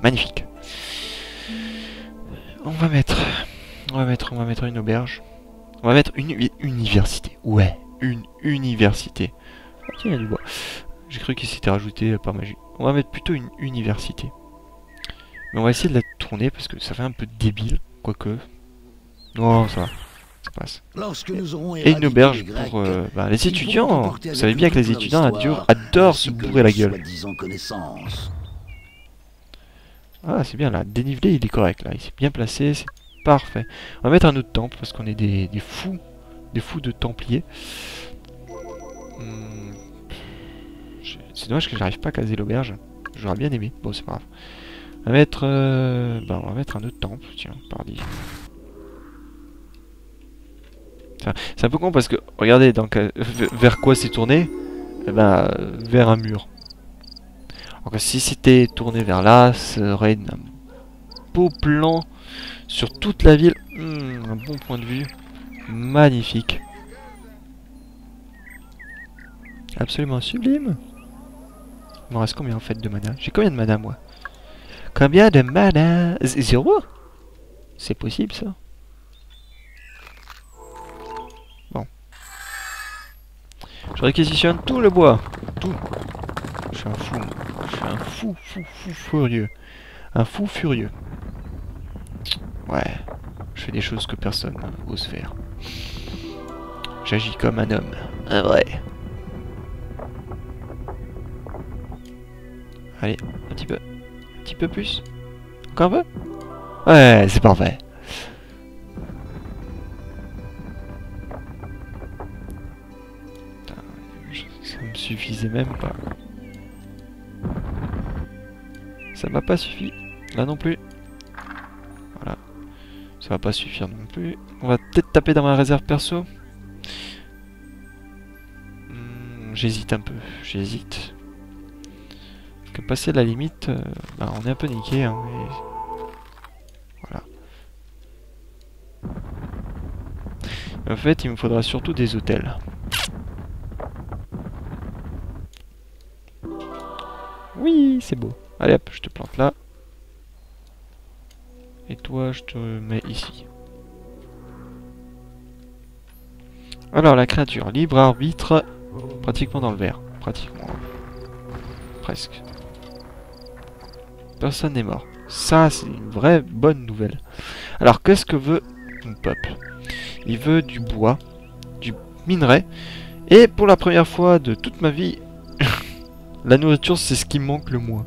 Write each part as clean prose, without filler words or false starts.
Magnifique. On va mettre une auberge. On va mettre une université. Ouais, une université. Ah, tiens, il y a du bois. J'ai cru qu'il s'était rajouté par magie. On va mettre plutôt une université. Mais on va essayer de la tourner parce que ça fait un peu débile. Quoique. Non, ça va. Ça passe. Et une auberge pour les étudiants. Vous savez bien que les étudiants adorent se bourrer la gueule. Ah, c'est bien là. Dénivelé, il est correct là. Il s'est bien placé. C'est parfait. On va mettre un autre temple parce qu'on est des fous. Des fous de templiers. C'est dommage que j'arrive pas à caser l'auberge. J'aurais bien aimé. Bon, c'est pas grave. On va mettre, on va mettre un autre temple. Tiens, pardi. C'est un peu con parce que, regardez, donc, vers quoi c'est tourné? Eh ben, vers un mur. Alors que si c'était tourné vers là, ça aurait un beau plan sur toute la ville. Un bon point de vue. Magnifique. Absolument sublime. Il me reste combien en fait de mana? J'ai combien de mana moi? Combien de mana? 0? C'est possible ça? Bon. Je réquisitionne tout le bois. Tout. Je suis un fou. Je suis un fou furieux. Un fou furieux. Ouais. Je fais des choses que personne n'ose faire. J'agis comme un homme. Un vrai. Allez, un petit peu. Un petit peu plus. Encore un peu? Ouais, c'est parfait. Putain, ça me suffisait même pas. Ça m'a pas suffi. Là non plus. Voilà. Ça va pas suffire non plus. On va peut-être taper dans ma réserve perso. J'hésite un peu. J'hésite. Que passer la limite, on est un peu niqué, hein, mais... Voilà. En fait, il me faudra surtout des hôtels. Oui, c'est beau. Allez hop, je te plante là. Et toi, je te mets ici. Alors, la créature, libre arbitre, pratiquement dans le vert. Pratiquement. Presque. Personne n'est mort. Ça, c'est une vraie bonne nouvelle. Alors, qu'est-ce que veut mon peuple? Il veut du bois, du minerai, et pour la première fois de toute ma vie, la nourriture, c'est ce qui me manque le moins.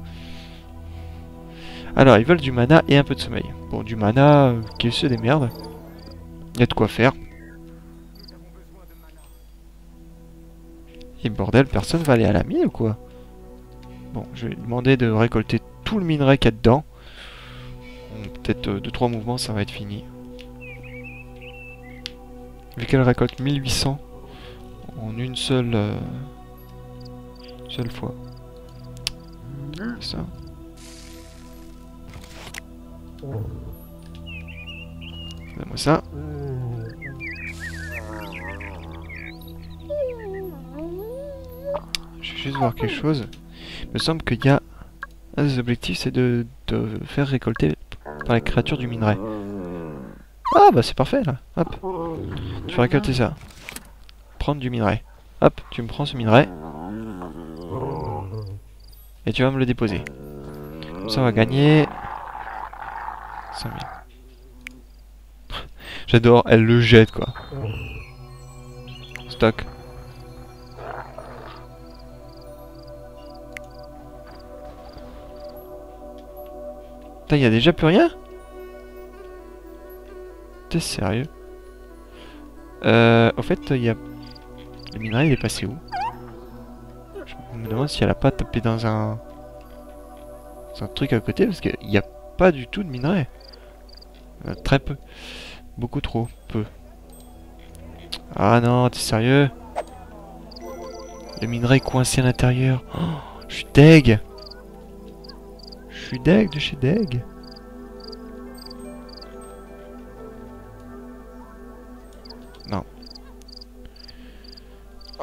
Alors, ils veulent du mana et un peu de sommeil. Bon, du mana, qu'ils se démerdent. Il y a de quoi faire. Et bordel, personne va aller à la mine ou quoi? Bon, je vais demander de récolter tout le minerai qu'il y a dedans. Peut-être 2-3 mouvements, ça va être fini. Vu qu'elle récolte 1800 en une seule fois. Ça. Donne-moi ça. Je vais juste voir quelque chose. Il me semble qu'il y a un des objectifs, c'est de faire récolter par les créatures du minerai. Ah bah c'est parfait là. Hop. Tu vas récolter ça. Prendre du minerai. Hop, tu me prends ce minerai. Et tu vas me le déposer. Comme ça on va gagner 5000. J'adore, elle le jette quoi. Stock. Putain, y a déjà plus rien? T'es sérieux? Au fait, il y a... Le minerai, il est passé où? Je me demande si elle a pas tapé dans un truc à côté, parce qu'il n'y a pas du tout de minerai. Très peu. Beaucoup trop peu. Ah non, t'es sérieux? Le minerai est coincé à l'intérieur. Oh, je suis deg. Je suis deg de chez deg. Non.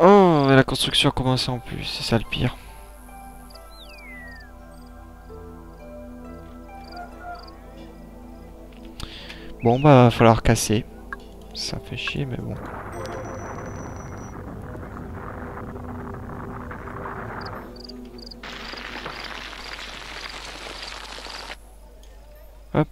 Oh, et la construction a commencé en plus, c'est ça le pire. Bon, bah, va falloir casser. Ça fait chier, mais bon. Hop.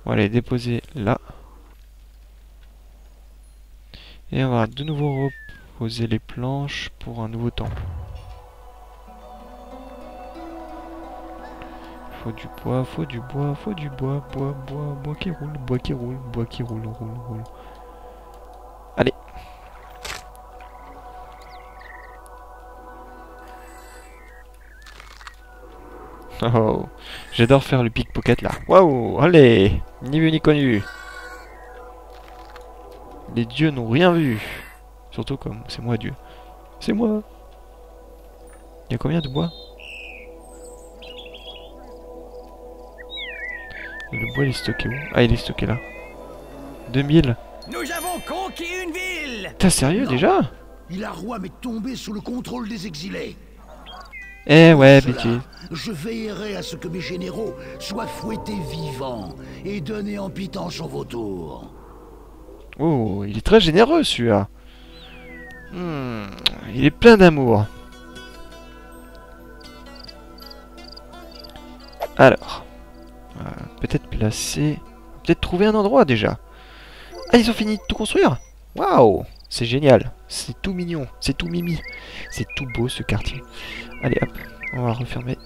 On va les déposer là. Et on va de nouveau reposer les planches pour un nouveau temple. Faut du bois, faut du bois, faut du bois, bois qui roule, bois qui roule, bois qui roule, roule. Allez. Oh, j'adore faire le pickpocket là. Waouh, allez, ni vu ni connu. Les dieux n'ont rien vu. Surtout comme c'est moi Dieu. C'est moi. Il y a combien de bois? Le bois il est stocké où? Ah, il est stocké là. 2000. Nous avons conquis une ville. T'es sérieux Non. déjà? Ilarois m'est tombé sous le contrôle des exilés. Eh ouais, Cela, bêtise. je veillerai à ce que mes généraux soient fouettés vivants et donnés en pitance au vautour. Oh, il est très généreux celui-là. Il est plein d'amour. Alors, peut-être placer... Peut-être trouver un endroit déjà. Ah, ils ont fini de tout construire? Waouh, c'est génial. C'est tout mignon, c'est tout mimi. C'est tout beau ce quartier. Allez hop, on va refermer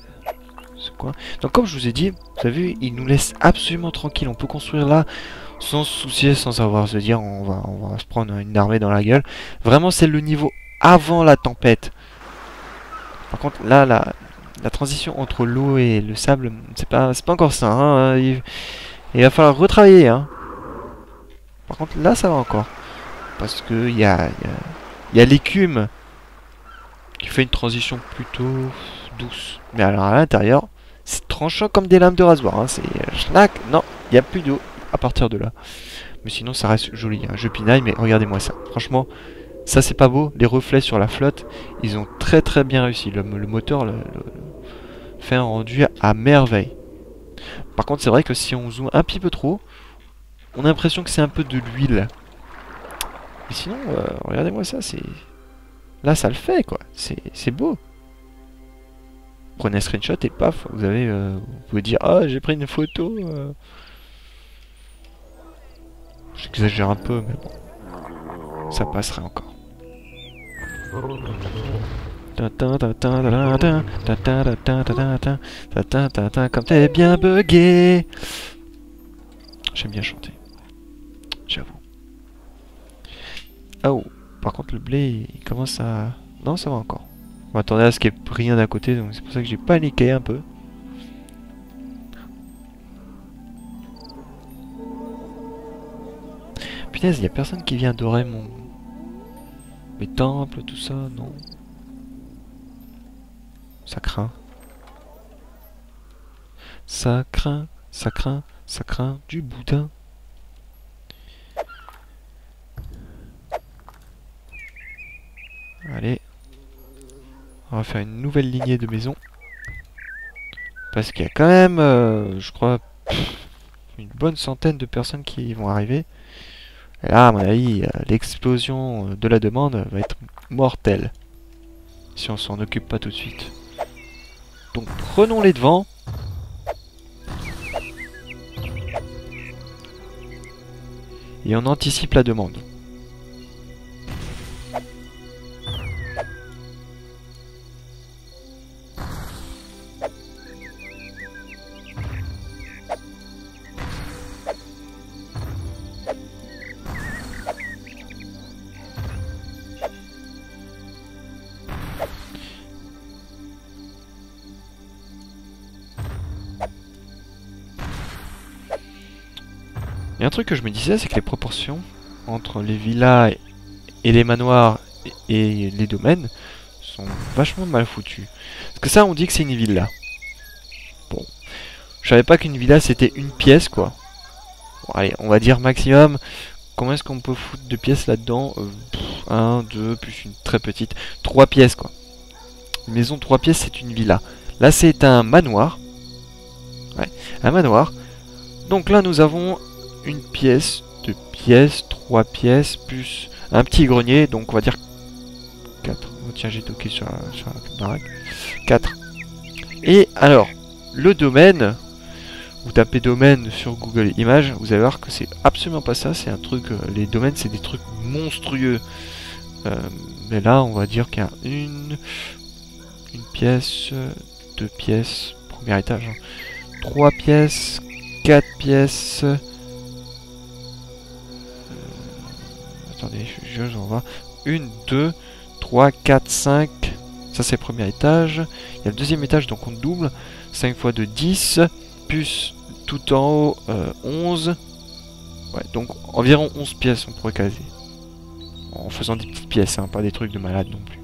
ce coin. Donc comme je vous ai dit, vous avez vu, ils nous laissent absolument tranquille. On peut construire là sans se soucier, sans avoir à se dire on va se prendre une armée dans la gueule. Vraiment c'est le niveau avant la tempête. Par contre là la transition entre l'eau et le sable, c'est pas encore ça. Hein. Il va falloir retravailler. Hein. Par contre là ça va encore. Parce que il y a l'écume qui fait une transition plutôt douce. Mais alors à l'intérieur, c'est tranchant comme des lames de rasoir. Hein. C'est schnack. Non, il n'y a plus d'eau à partir de là. Mais sinon, ça reste joli. Hein. Je pinaille, mais regardez-moi ça. Franchement, ça c'est pas beau. Les reflets sur la flotte, ils ont très très bien réussi. Le moteur fait un rendu à merveille. Par contre, c'est vrai que si on zoome un petit peu trop, on a l'impression que c'est un peu de l'huile. Mais sinon, regardez-moi ça, c'est... Là, ça le fait, quoi. C'est beau. Prenez un screenshot et paf, vous avez... vous pouvez dire, ah, j'ai pris une photo. J'exagère un peu, mais bon. Ça passerait encore. Comme t'es bien bugué. J'aime bien chanter. J'avoue. Oh, par contre le blé il commence à... Non, ça va encore. On va attendre à ce qu'il n'y ait rien à côté, donc c'est pour ça que j'ai paniqué un peu. Punaise, il n'y a personne qui vient adorer mes temples, tout ça, non. Ça craint. Ça craint, ça craint, ça craint du boudin. Allez. On va faire une nouvelle lignée de maisons. Parce qu'il y a quand même, je crois, une bonne centaine de personnes qui vont arriver. Et là, à mon avis, l'explosion de la demande va être mortelle. Si on s'en occupe pas tout de suite. Donc prenons les devants. Et on anticipe la demande. Et un truc que je me disais, c'est que les proportions entre les villas et les manoirs et les domaines sont vachement mal foutues. Parce que ça, on dit que c'est une villa. Bon. Je savais pas qu'une villa, c'était une pièce, quoi. Bon, allez, on va dire maximum. Combien est-ce qu'on peut foutre de pièces là-dedans? 1, 2, plus une très petite. 3 pièces, quoi. Une maison 3 pièces, c'est une villa. Là, c'est un manoir. Ouais, un manoir. Donc là, nous avons une pièce, 2 pièces, 3 pièces, plus un petit grenier. Donc, on va dire 4. Oh, tiens, j'ai toqué sur la baraque. 4. Et alors, le domaine... Vous tapez domaine sur Google Images, vous allez voir que c'est absolument pas ça, c'est un truc, les domaines c'est des trucs monstrueux. Mais là on va dire qu'il y a une pièce, 2 pièces, premier étage, hein. 3 pièces, 4 pièces. Attendez, j'en vois. 1, 2, 3, 4, 5. Ça c'est le premier étage. Il y a le deuxième étage donc on double. 5 fois 2, 10. Plus tout en haut 11. Ouais, donc environ 11 pièces on pourrait caser. En faisant des petites pièces, hein, pas des trucs de malade non plus.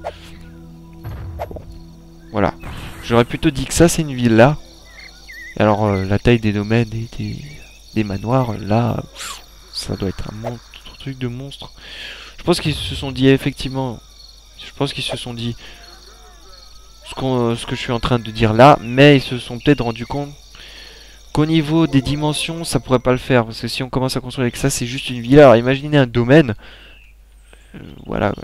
Bon, voilà. J'aurais plutôt dit que ça c'est une villa. Alors la taille des domaines et des manoirs, là, ça doit être un truc de monstre. Je pense qu'ils se sont dit effectivement... Je pense qu'ils se sont dit ce que je suis en train de dire là, mais ils se sont peut-être rendu compte qu'au niveau des dimensions, ça pourrait pas le faire. Parce que si on commence à construire avec ça, c'est juste une villa. Alors imaginez un domaine. Voilà.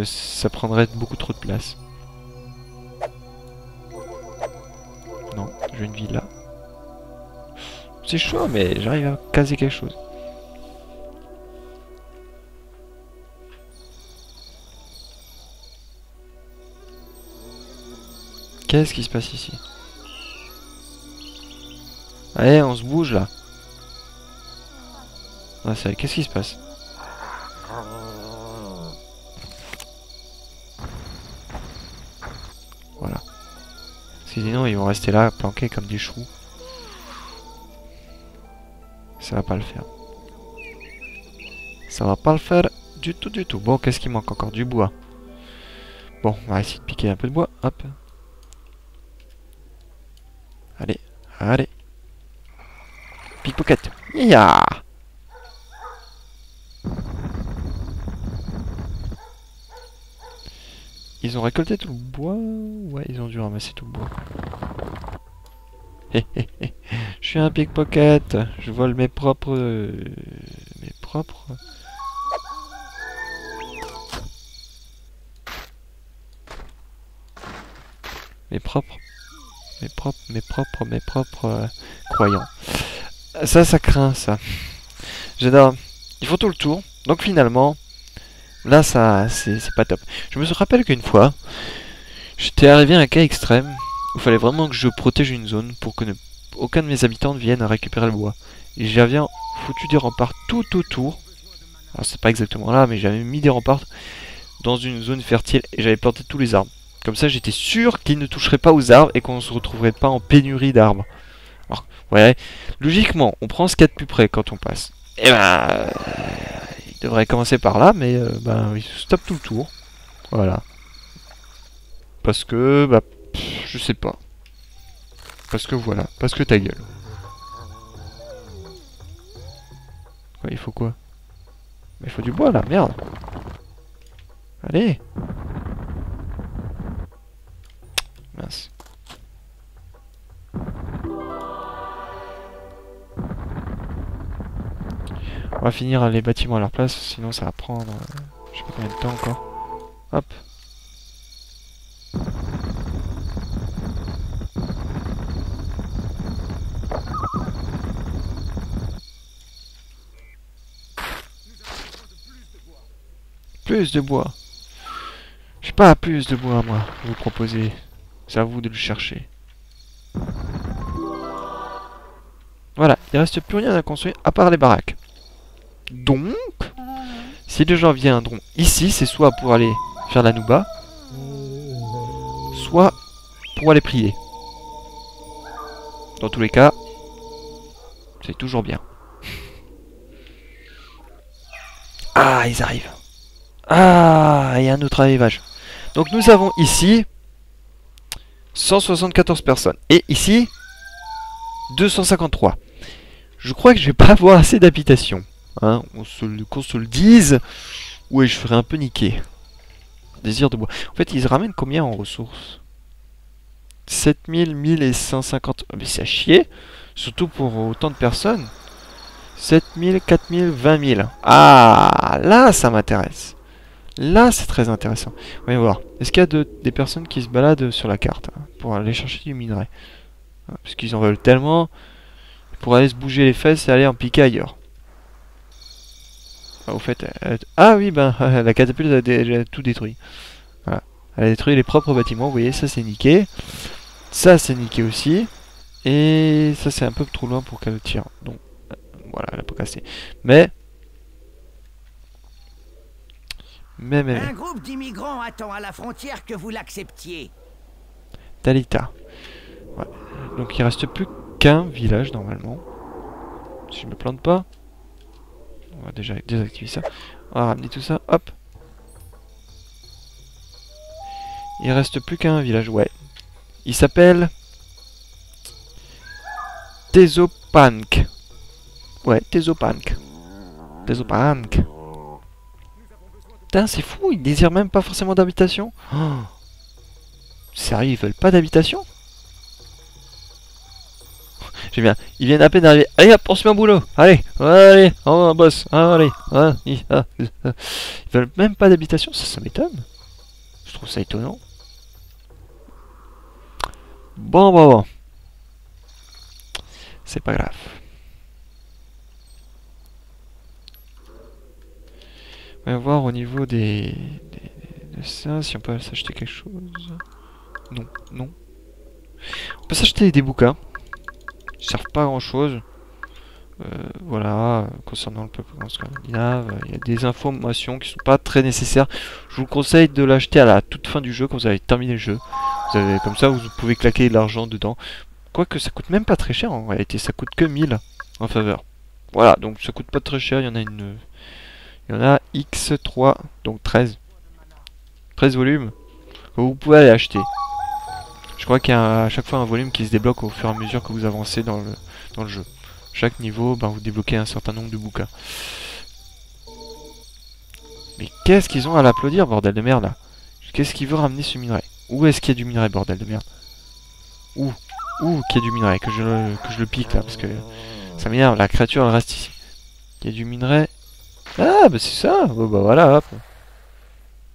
Ça prendrait beaucoup trop de place. Non, je veux une villa. C'est chaud, mais j'arrive à caser quelque chose. Qu'est-ce qui se passe ici? Allez, on se bouge là. Ah, qu'est-ce qui se passe? Voilà. Sinon, ils vont rester là, planqués comme des choux. Ça va pas le faire. Ça va pas le faire du tout, du tout. Bon, qu'est-ce qui manque encore? Du bois. Bon, on va essayer de piquer un peu de bois. Hop. Allez, allez. Pickpocket. Ya. Ils ont récolté tout le bois? Ouais, ils ont dû ramasser tout le bois. Je suis un pickpocket. Je vole mes propres... Mes propres... Mes propres croyants. Ça craint, ça. J'adore. Ils font tout le tour. Donc finalement, là, ça, c'est pas top. Je me rappelle qu'une fois, j'étais arrivé à un cas extrême où il fallait vraiment que je protège une zone pour que aucun de mes habitants ne vienne à récupérer le bois. Et j'avais foutu des remparts tout autour. Alors c'est pas exactement là, mais j'avais mis des remparts dans une zone fertile et j'avais planté tous les arbres. Comme ça, j'étais sûr qu'ils ne toucheraient pas aux arbres et qu'on ne se retrouverait pas en pénurie d'arbres. Alors, ouais, logiquement, on prend ce qu'il y a de plus près quand on passe. Et ben, il devrait commencer par là, mais ben, il se tape tout le tour. Voilà. Parce que, bah, je sais pas. Parce que voilà, parce que ta gueule. Quoi, il faut quoi? Il faut du bois là, merde. Allez. Mince. On va finir les bâtiments à leur place, sinon ça va prendre je sais pas combien de temps encore. Hop. Plus de bois. J'ai pas plus de bois moi, à vous proposer. C'est à vous de le chercher. Voilà, il reste plus rien à construire à part les baraques. Donc, si les gens viendront ici, c'est soit pour aller faire la nouba, soit pour aller prier. Dans tous les cas, c'est toujours bien. Ah, ils arrivent. Ah, il y a un autre arrivage. Donc nous avons ici 174 personnes. Et ici, 253. Je crois que je vais pas avoir assez d'habitations. Hein, qu'on se le dise. Ouais, je ferai un peu niquer. Désir de bois. En fait, ils ramènent combien en ressources? 7000, 1000 et 150. Mais c'est à chier. Surtout pour autant de personnes. 7000, 4000, 20 000. Ah, là, ça m'intéresse. Là, c'est très intéressant. Voyons voir. Est-ce qu'il y a des personnes qui se baladent sur la carte hein, pour aller chercher du minerai? Parce qu'ils en veulent tellement. Pour aller se bouger les fesses et aller en piquer ailleurs. Ah, au fait, ah oui, ben, la catapulte a déjà tout détruit. Voilà. Elle a détruit les propres bâtiments, vous voyez, ça c'est niqué. Ça c'est niqué aussi. Et ça c'est un peu trop loin pour qu'elle tire. Donc, voilà, elle a pas cassé. Mais... Un groupe d'immigrants attend à la frontière que vous l'acceptiez. Talita. Ouais. Donc il reste plus qu'un village normalement. Si je me plante pas. On va déjà désactiver ça. On va ramener tout ça. Hop. Il reste plus qu'un village. Ouais. Il s'appelle... Tezopank. Ouais, Tezopank. Tezopank. Putain, c'est fou, ils désirent même pas forcément d'habitation. Oh. Sérieux, ils veulent pas d'habitation? J'aime bien. Ils viennent à peine d'arriver. Allez hop, on se met au boulot. Allez, allez, on bosse. Allez, ils veulent même pas d'habitation, ça m'étonne. Je trouve ça étonnant. Bon. C'est pas grave. On va voir au niveau de ça, si on peut s'acheter quelque chose. Non. On peut s'acheter des bouquins. Ils servent pas à grand chose. Voilà, concernant le peuple scandinave, il y a des informations qui sont pas très nécessaires. Je vous conseille de l'acheter à la toute fin du jeu, quand vous avez terminé le jeu. Comme ça, vous pouvez claquer de l'argent dedans. Quoique ça coûte même pas très cher en réalité, ça coûte que 1000 en faveur. Voilà, donc ça coûte pas très cher, il y en a X3, donc 13 volumes que vous pouvez aller acheter. Je crois qu'il y a à chaque fois un volume qui se débloque au fur et à mesure que vous avancez dans le jeu. Chaque niveau, ben, vous débloquez un certain nombre de bouquins. Mais qu'est-ce qu'ils ont à l'applaudir, bordel de merde là? Qu'est-ce qu'il veut ramener ce minerai? Où est-ce qu'il y a du minerai, bordel de merde? Où qu'il y a du minerai? Que je le pique là, parce que ça m'énerve, la créature elle reste ici. Il y a du minerai. Ah bah c'est ça. Bon bah voilà, hop.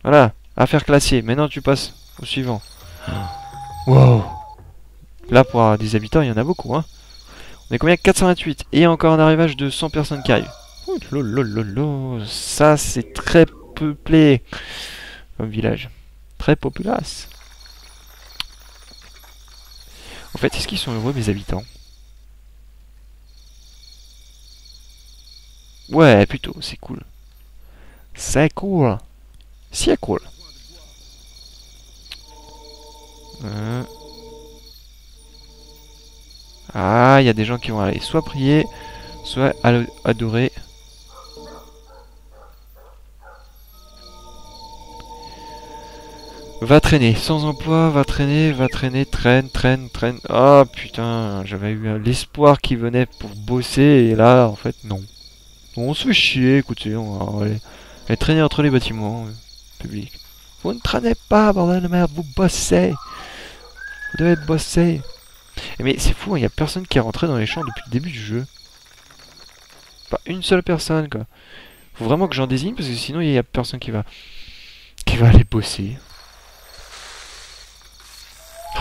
Voilà, affaire classée. Maintenant tu passes au suivant. Wow. Là pour avoir des habitants il y en a beaucoup hein. On est combien? 428. Et encore un arrivage de 100 personnes qui arrivent. Lolololo. Ça c'est très peuplé comme village. Très populace. En fait, est-ce qu'ils sont heureux mes habitants? Ouais, plutôt, c'est cool. C'est cool. C'est cool. Ah, il y a des gens qui vont aller soit prier, soit adorer. Va traîner, sans emploi, va traîner, traîne. Oh putain, j'avais eu l'espoir qu'il venait pour bosser et là, en fait, non. On se fait chier, écoutez, on va aller traîner entre les bâtiments publics. Vous ne traînez pas, bordel de merde, vous bossez. Vous devez bosser. Mais c'est fou, il n'y a personne qui est rentré dans les champs depuis le début du jeu. Pas une seule personne, quoi. Faut vraiment que j'en désigne, parce que sinon, il n'y a personne qui va aller bosser.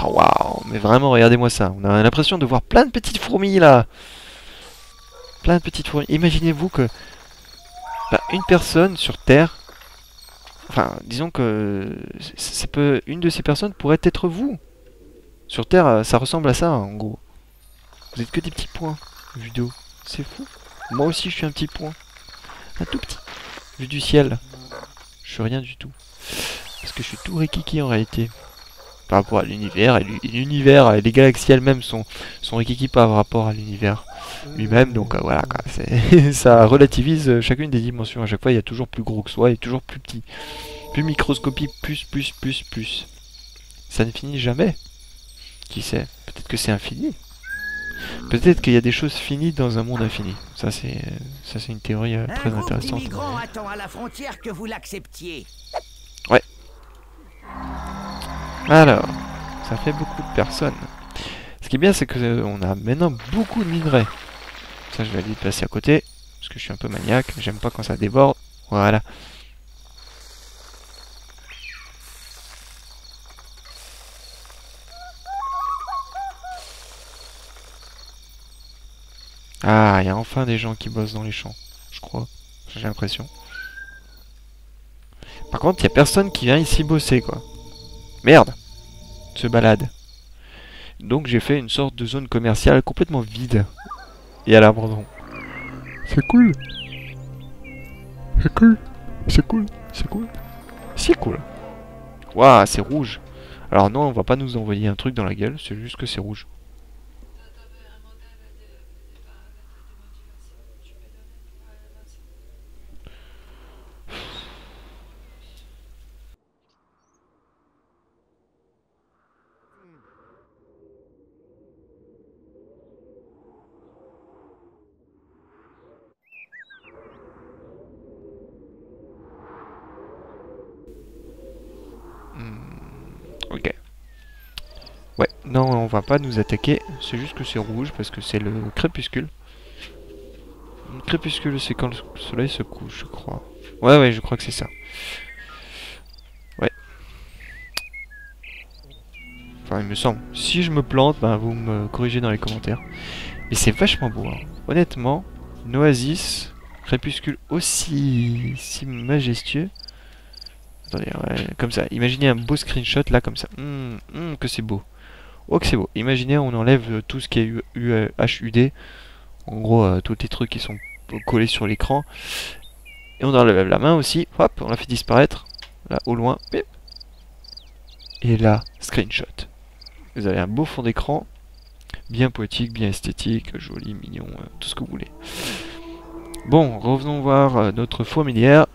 Oh, waouh, mais vraiment, regardez-moi ça. On a l'impression de voir plein de petites fourmis, là. Plein de petites fourmis. Imaginez-vous que une personne sur Terre, enfin, disons que une de ces personnes pourrait être vous. Sur Terre, ça ressemble à ça, en gros. Vous êtes que des petits points, vidéo. C'est fou. Moi aussi, je suis un petit point. Un tout petit. Vu du ciel. Je suis rien du tout. Parce que je suis tout rikiki en réalité. Par rapport à l'univers. Et l'univers, les galaxies elles-mêmes sont rikiki par rapport à l'univers lui-même. Donc voilà, quoi. Ça relativise chacune des dimensions. À chaque fois, il y a toujours plus gros que soi et toujours plus petit. Plus microscopique, plus. Ça ne finit jamais. Qui sait? Peut-être que c'est infini. Peut-être qu'il y a des choses finies dans un monde infini. Ça c'est une théorie très Un groupe intéressante. d'immigrants attend à la frontière que vous l'acceptiez. Ouais. Alors, ça fait beaucoup de personnes. Ce qui est bien, c'est que on a maintenant beaucoup de minerais. Ça, je vais aller le placer à côté, parce que je suis un peu maniaque. J'aime pas quand ça déborde. Voilà. Ah, il y a enfin des gens qui bossent dans les champs, je crois. J'ai l'impression. Par contre, il y a personne qui vient ici bosser, quoi. Merde. Se balade. Donc j'ai fait une sorte de zone commerciale complètement vide. Et à l'abandon. C'est cool. C'est cool. C'est cool. C'est cool. C'est cool. Waouh, c'est rouge. Alors non, on va pas nous envoyer un truc dans la gueule, c'est juste que c'est rouge. Ok. Ouais, non, on va pas nous attaquer. C'est juste que c'est rouge parce que c'est le crépuscule. Le crépuscule, c'est quand le soleil se couche, je crois. Ouais, je crois que c'est ça. Ouais. Enfin, il me semble. Si je me plante, ben, vous me corrigez dans les commentaires. Mais c'est vachement beau, hein. Honnêtement, une oasis, crépuscule aussi si majestueux. Attendez, ouais, comme ça. Imaginez un beau screenshot là, comme ça. Que c'est beau. Oh, que c'est beau. Imaginez, on enlève tout ce qui est HUD. En gros, tous les trucs qui sont collés sur l'écran. Et on enlève la main aussi. Hop, on la fait disparaître. Là, au loin. Bip. Et là, screenshot. Vous avez un beau fond d'écran. Bien poétique, bien esthétique, joli, mignon, tout ce que vous voulez. Bon, revenons voir notre fourmilière.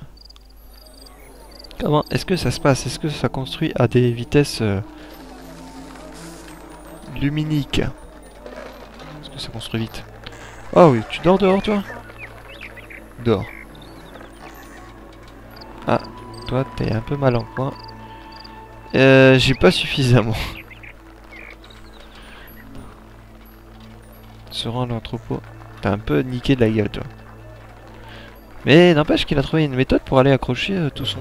Comment est-ce que ça se passe? Est-ce que ça construit à des vitesses luminiques? Est-ce que ça construit vite? Oh oui, tu dors dehors toi? Dors. Ah, toi t'es un peu mal en point. J'ai pas suffisamment. Se rend l'entrepôt. T'as un peu niqué de la gueule toi. Mais n'empêche qu'il a trouvé une méthode pour aller accrocher tout ce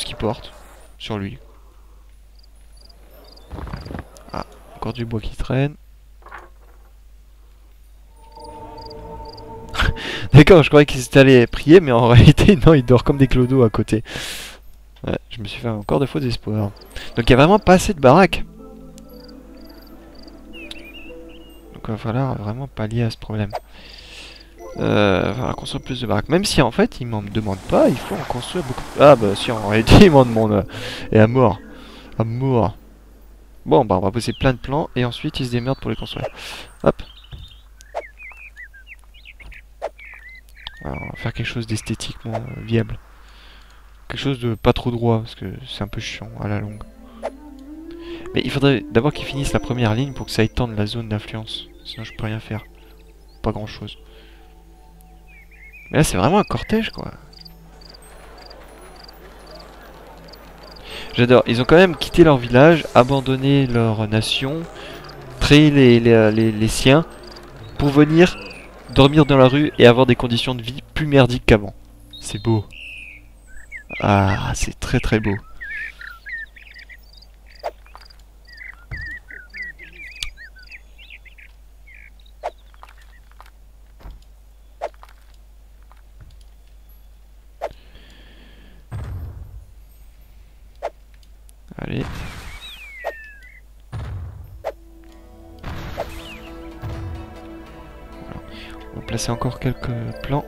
qu'il porte sur lui. Ah, encore du bois qui traîne. D'accord, je croyais qu'il s'était allé prier, mais en réalité, non, il dort comme des clodos à côté. Ouais, je me suis fait encore de faux espoirs. Donc il n'y a vraiment pas assez de baraques. Donc il va falloir vraiment pallier à ce problème. Il va falloir construire plus de baraques. Même si en fait, il m'en demande pas, il faut en construire beaucoup. Ah bah si, en réalité, il m'en demande. Et à mort. À mort. Bon, bah on va poser plein de plans et ensuite il se démerde pour les construire. Hop. Alors, on va faire quelque chose d'esthétiquement viable. Quelque chose de pas trop droit, parce que c'est un peu chiant à la longue. Mais il faudrait d'abord qu'ils finissent la première ligne pour que ça étende la zone d'influence. Sinon je peux rien faire. Pas grand chose. Mais là c'est vraiment un cortège quoi. J'adore. Ils ont quand même quitté leur village, abandonné leur nation, créé les siens, pour venir dormir dans la rue et avoir des conditions de vie plus merdiques qu'avant. C'est beau. Ah, c'est très très beau. Allez. Voilà. On va placer encore quelques plans.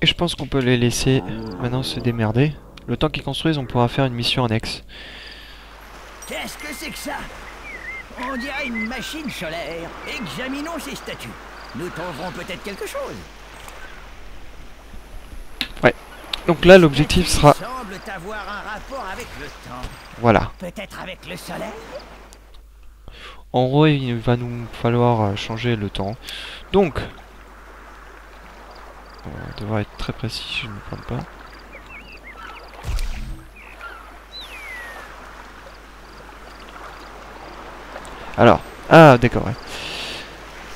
Et je pense qu'on peut les laisser maintenant se démerder. Le temps qu'ils construisent, on pourra faire une mission annexe. Qu'est-ce que c'est que ça? On dirait une machine solaire. Examinons ces statues. Nous trouverons peut-être quelque chose. Ouais. Donc là, l'objectif sera... semble avoir un rapport avec le temps. Voilà. Peut-être avec le soleil? En gros, il va nous falloir changer le temps. Donc... on devrait être très précis, si je ne me trompe pas. Alors, ah d'accord, ouais.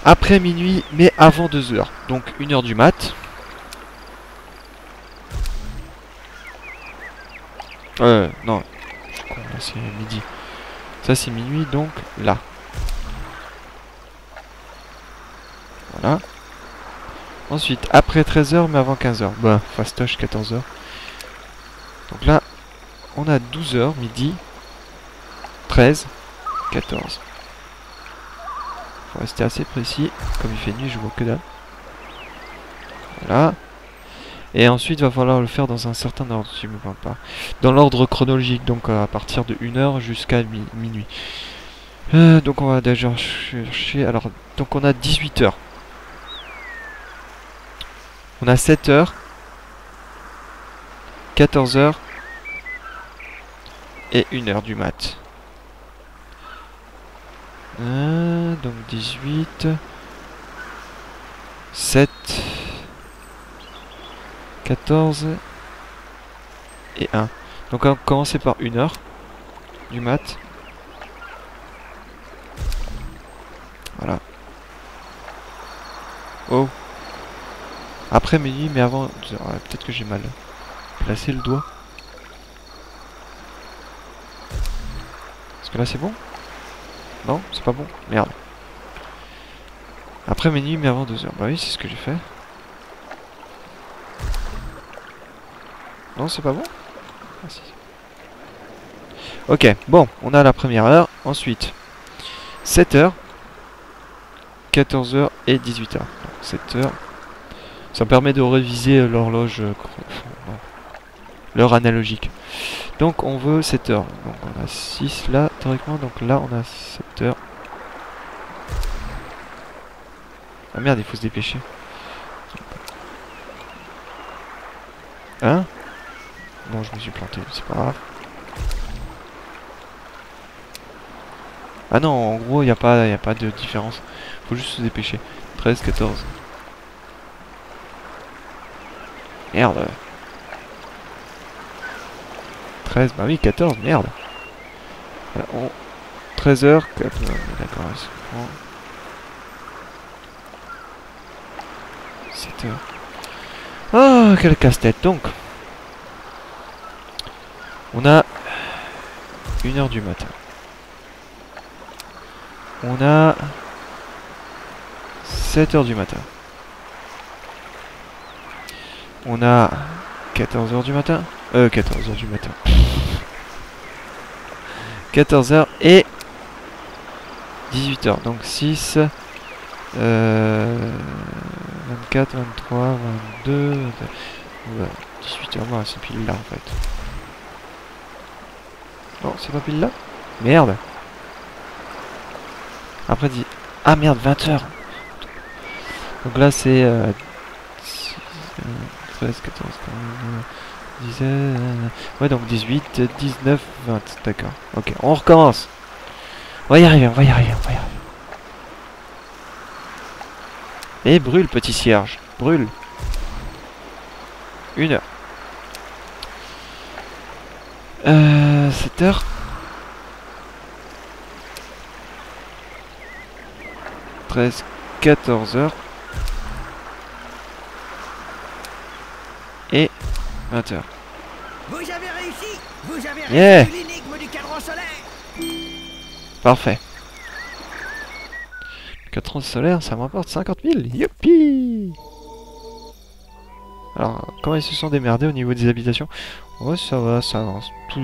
Après minuit, mais avant 2 heures. Donc 1h du mat. Non, je suis con, là c'est midi. Ça c'est minuit, donc là. Voilà. Ensuite, après 13h, mais avant 15h. Bah, fastoche 14h. Donc là, on a 12h, midi, 13, 14. Faut rester assez précis. Comme il fait nuit, je vois que dalle. Voilà. Et ensuite, il va falloir le faire dans un certain ordre, si je ne me trompe pas. Dans l'ordre chronologique, donc à partir de 1h jusqu'à minuit. Donc on va déjà chercher... Alors, donc on a 18h. On a 7h. 14h. Et 1h du mat. Donc 18... 7... 14 et 1. Donc on va commencer par 1h du mat. Voilà. Oh. Après minuit, mais avant... peut-être que j'ai mal placé le doigt. Est-ce que là c'est bon? Non, c'est pas bon. Merde. Après minuit, mais avant 2h. Bah oui, c'est ce que j'ai fait. Non, c'est pas bon? Ah, si. Ok, bon, on a la première heure. Ensuite, 7h, 14h et 18h. 7h. Ça permet de réviser l'horloge, l'heure analogique. Donc on veut 7h. Donc on a 6 là, théoriquement. Donc là, on a 7h. Ah merde, il faut se dépêcher. Hein? Bon, je me suis planté, c'est pas grave. Ah non, en gros, il n'y a pas de différence. Faut juste se dépêcher. 13, 14. Merde. 13, bah oui, 14, merde. 13h, 4... D'accord, c'est bon. 7h. Oh, quel casse-tête, donc. On a 1h du matin. On a 7h du matin. On a 14h du matin. 14h du matin. 14h et 18h. Donc 6, 24, 23, 22, 18h. Voilà, c'est pile là en fait. Non, c'est pas pile là? Merde. Après, ah merde, 20h. Donc là, c'est 13, 14, 15, 10... ouais, donc 18, 19, 20. D'accord. Ok, on recommence. On va y arriver, on va y arriver, on va y arriver. Et brûle, petit cierge. Brûle. 1h. 7h. « 13, 14h. Et 20h. Vous avez réussi. Vous avez Yeah. résolu l'énigme du cadran solaire. Parfait. Le cadran solaire, ça m'apporte 50 000. Youpi. Alors, comment ils se sont démerdés au niveau des habitations? Ouais, ça va, ça avance. Tout